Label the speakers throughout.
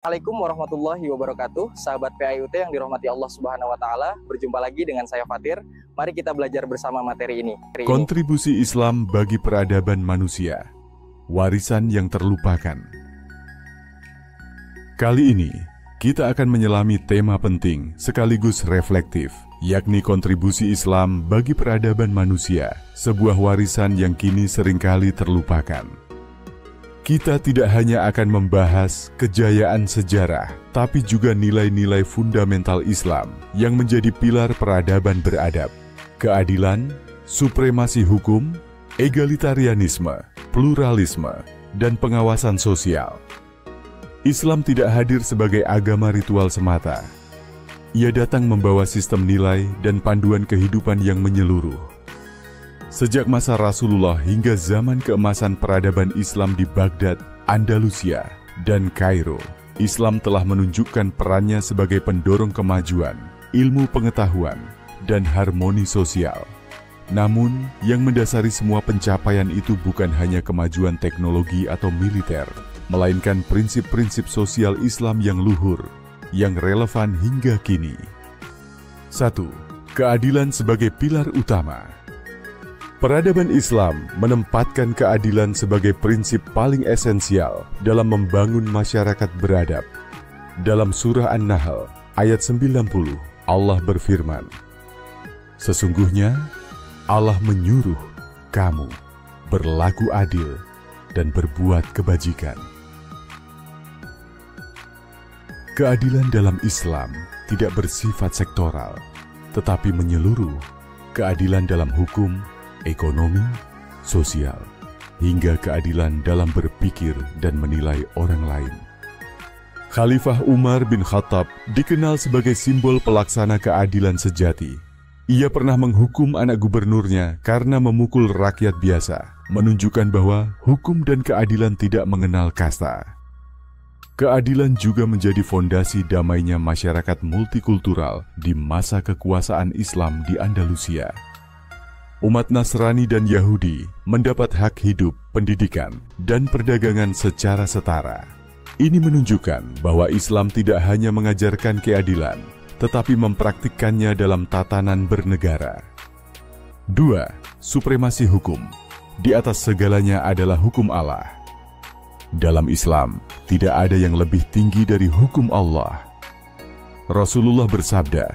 Speaker 1: Assalamualaikum warahmatullahi wabarakatuh. Sahabat PAIUT yang dirahmati Allah Subhanahu wa taala, berjumpa lagi dengan saya Fatir. Mari kita belajar bersama materi ini.
Speaker 2: Kontribusi Islam bagi peradaban manusia. Warisan yang terlupakan. Kali ini, kita akan menyelami tema penting sekaligus reflektif, yakni kontribusi Islam bagi peradaban manusia, sebuah warisan yang kini seringkali terlupakan. Kita tidak hanya akan membahas kejayaan sejarah, tapi juga nilai-nilai fundamental Islam yang menjadi pilar peradaban beradab. Keadilan, supremasi hukum, egalitarianisme, pluralisme, dan pengawasan sosial. Islam tidak hadir sebagai agama ritual semata. Ia datang membawa sistem nilai dan panduan kehidupan yang menyeluruh. Sejak masa Rasulullah hingga zaman keemasan peradaban Islam di Baghdad, Andalusia, dan Kairo, Islam telah menunjukkan perannya sebagai pendorong kemajuan, ilmu pengetahuan, dan harmoni sosial. Namun, yang mendasari semua pencapaian itu bukan hanya kemajuan teknologi atau militer, melainkan prinsip-prinsip sosial Islam yang luhur, yang relevan hingga kini. 1. Keadilan sebagai pilar utama. Peradaban Islam menempatkan keadilan sebagai prinsip paling esensial dalam membangun masyarakat beradab. Dalam surah An-Nahl, ayat 90, Allah berfirman, "Sesungguhnya Allah menyuruh kamu berlaku adil dan berbuat kebajikan." Keadilan dalam Islam tidak bersifat sektoral, tetapi menyeluruh. Keadilan dalam hukum, ekonomi, sosial, hingga keadilan dalam berpikir dan menilai orang lain. Khalifah Umar bin Khattab dikenal sebagai simbol pelaksana keadilan sejati. Ia pernah menghukum anak gubernurnya karena memukul rakyat biasa, menunjukkan bahwa hukum dan keadilan tidak mengenal kasta. Keadilan juga menjadi fondasi damainya masyarakat multikultural di masa kekuasaan Islam di Andalusia. Umat Nasrani dan Yahudi mendapat hak hidup, pendidikan, dan perdagangan secara setara. Ini menunjukkan bahwa Islam tidak hanya mengajarkan keadilan, tetapi mempraktikkannya dalam tatanan bernegara. 2. Supremasi hukum. Di atas segalanya adalah hukum Allah. Dalam Islam, tidak ada yang lebih tinggi dari hukum Allah. Rasulullah bersabda,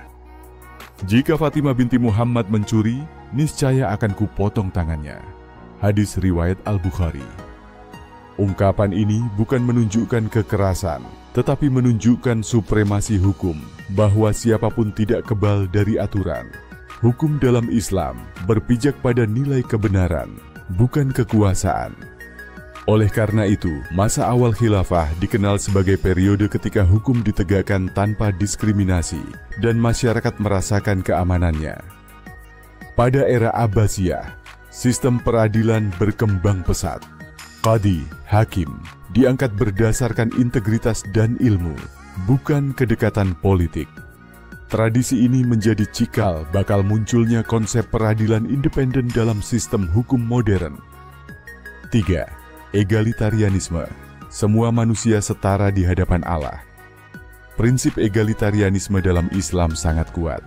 Speaker 2: "Jika Fatimah binti Muhammad mencuri, niscaya akan kupotong tangannya." Hadis riwayat Al-Bukhari. Ungkapan ini bukan menunjukkan kekerasan, tetapi menunjukkan supremasi hukum, bahwa siapapun tidak kebal dari aturan. Hukum dalam Islam berpijak pada nilai kebenaran, bukan kekuasaan. Oleh karena itu, masa awal khilafah dikenal sebagai periode ketika hukum ditegakkan tanpa diskriminasi dan masyarakat merasakan keamanannya. Pada era Abbasiyah, sistem peradilan berkembang pesat. Qadhi, hakim, diangkat berdasarkan integritas dan ilmu, bukan kedekatan politik. Tradisi ini menjadi cikal bakal munculnya konsep peradilan independen dalam sistem hukum modern. 3. Egalitarianisme. Semua manusia setara di hadapan Allah. Prinsip egalitarianisme dalam Islam sangat kuat.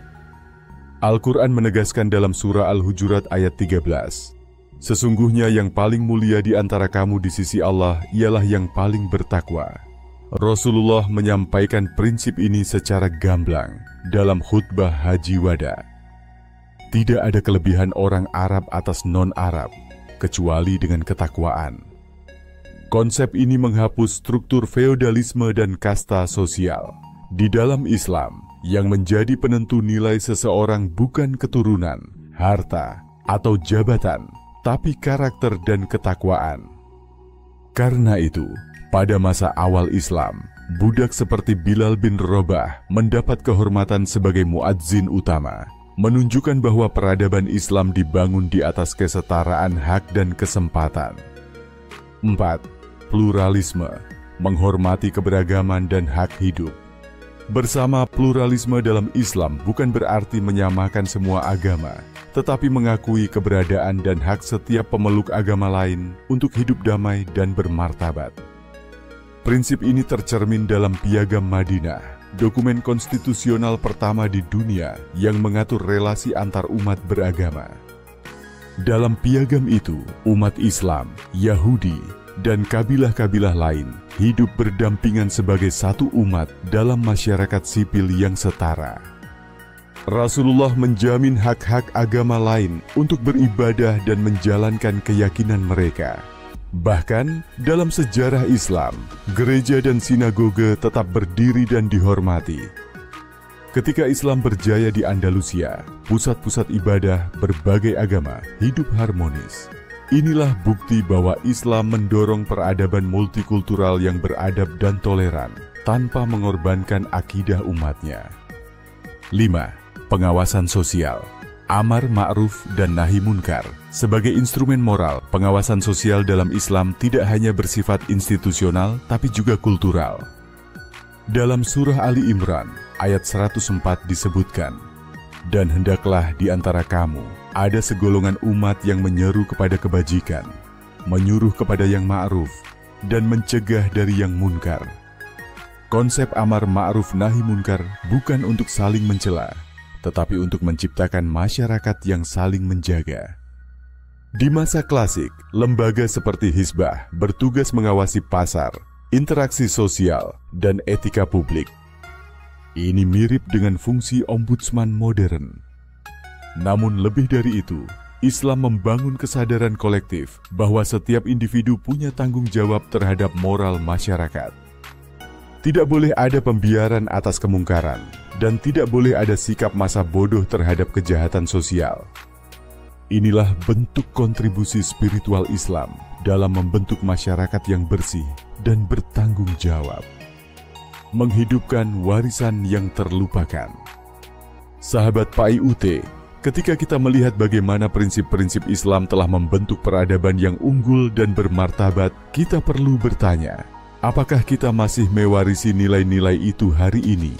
Speaker 2: Al-Quran menegaskan dalam surah Al-Hujurat ayat 13, "Sesungguhnya yang paling mulia di antara kamu di sisi Allah ialah yang paling bertakwa." Rasulullah menyampaikan prinsip ini secara gamblang dalam khutbah Haji Wada. Tidak ada kelebihan orang Arab atas non-Arab, kecuali dengan ketakwaan. Konsep ini menghapus struktur feodalisme dan kasta sosial. Di dalam Islam, yang menjadi penentu nilai seseorang bukan keturunan, harta, atau jabatan, tapi karakter dan ketakwaan. Karena itu, pada masa awal Islam, budak seperti Bilal bin Rabah mendapat kehormatan sebagai muadzin utama, menunjukkan bahwa peradaban Islam dibangun di atas kesetaraan hak dan kesempatan. 4. Pluralisme, menghormati keberagaman dan hak hidup. Bersama pluralisme dalam Islam bukan berarti menyamakan semua agama, tetapi mengakui keberadaan dan hak setiap pemeluk agama lain untuk hidup damai dan bermartabat. Prinsip ini tercermin dalam Piagam Madinah, dokumen konstitusional pertama di dunia yang mengatur relasi antar umat beragama. Dalam piagam itu, umat Islam, Yahudi, dan kabilah-kabilah lain hidup berdampingan sebagai satu umat dalam masyarakat sipil yang setara. Rasulullah menjamin hak-hak agama lain untuk beribadah dan menjalankan keyakinan mereka. Bahkan dalam sejarah Islam, gereja dan sinagoge tetap berdiri dan dihormati. Ketika Islam berjaya di Andalusia, pusat-pusat ibadah berbagai agama hidup harmonis. Inilah bukti bahwa Islam mendorong peradaban multikultural yang beradab dan toleran tanpa mengorbankan akidah umatnya. 5. Pengawasan sosial. Amar ma'ruf dan nahi munkar. Sebagai instrumen moral, pengawasan sosial dalam Islam tidak hanya bersifat institusional, tapi juga kultural. Dalam surah Ali Imran, ayat 104 disebutkan, "Dan hendaklah di antara kamu ada segolongan umat yang menyeru kepada kebajikan, menyuruh kepada yang ma'ruf, dan mencegah dari yang munkar." Konsep amar ma'ruf nahi munkar bukan untuk saling mencela, tetapi untuk menciptakan masyarakat yang saling menjaga. Di masa klasik, lembaga seperti Hizbah bertugas mengawasi pasar, interaksi sosial, dan etika publik. Ini mirip dengan fungsi ombudsman modern. Namun lebih dari itu, Islam membangun kesadaran kolektif bahwa setiap individu punya tanggung jawab terhadap moral masyarakat. Tidak boleh ada pembiaran atas kemungkaran, dan tidak boleh ada sikap masa bodoh terhadap kejahatan sosial. Inilah bentuk kontribusi spiritual Islam dalam membentuk masyarakat yang bersih dan bertanggung jawab. Menghidupkan warisan yang terlupakan. Sahabat PAI-UT, ketika kita melihat bagaimana prinsip-prinsip Islam telah membentuk peradaban yang unggul dan bermartabat, kita perlu bertanya, apakah kita masih mewarisi nilai-nilai itu hari ini?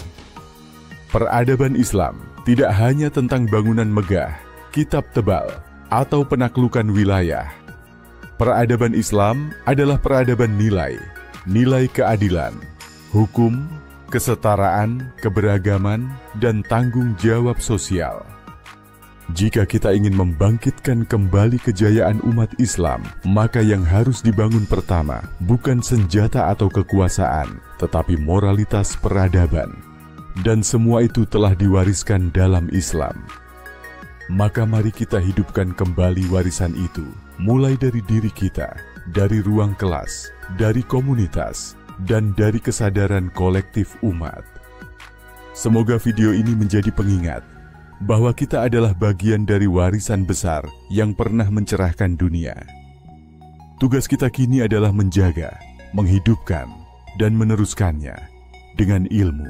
Speaker 2: Peradaban Islam tidak hanya tentang bangunan megah, kitab tebal, atau penaklukan wilayah. Peradaban Islam adalah peradaban nilai, nilai keadilan, hukum, kesetaraan, keberagaman, dan tanggung jawab sosial. Jika kita ingin membangkitkan kembali kejayaan umat Islam, maka yang harus dibangun pertama bukan senjata atau kekuasaan, tetapi moralitas peradaban. Dan semua itu telah diwariskan dalam Islam. Maka mari kita hidupkan kembali warisan itu, mulai dari diri kita, dari ruang kelas, dari komunitas, dan dari kesadaran kolektif umat. Semoga video ini menjadi pengingat bahwa kita adalah bagian dari warisan besar yang pernah mencerahkan dunia. Tugas kita kini adalah menjaga, menghidupkan, dan meneruskannya dengan ilmu,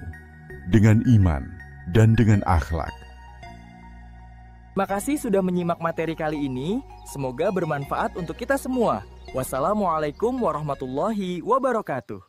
Speaker 2: dengan iman, dan dengan akhlak.
Speaker 1: Terima kasih sudah menyimak materi kali ini. Semoga bermanfaat untuk kita semua. Wassalamualaikum warahmatullahi wabarakatuh.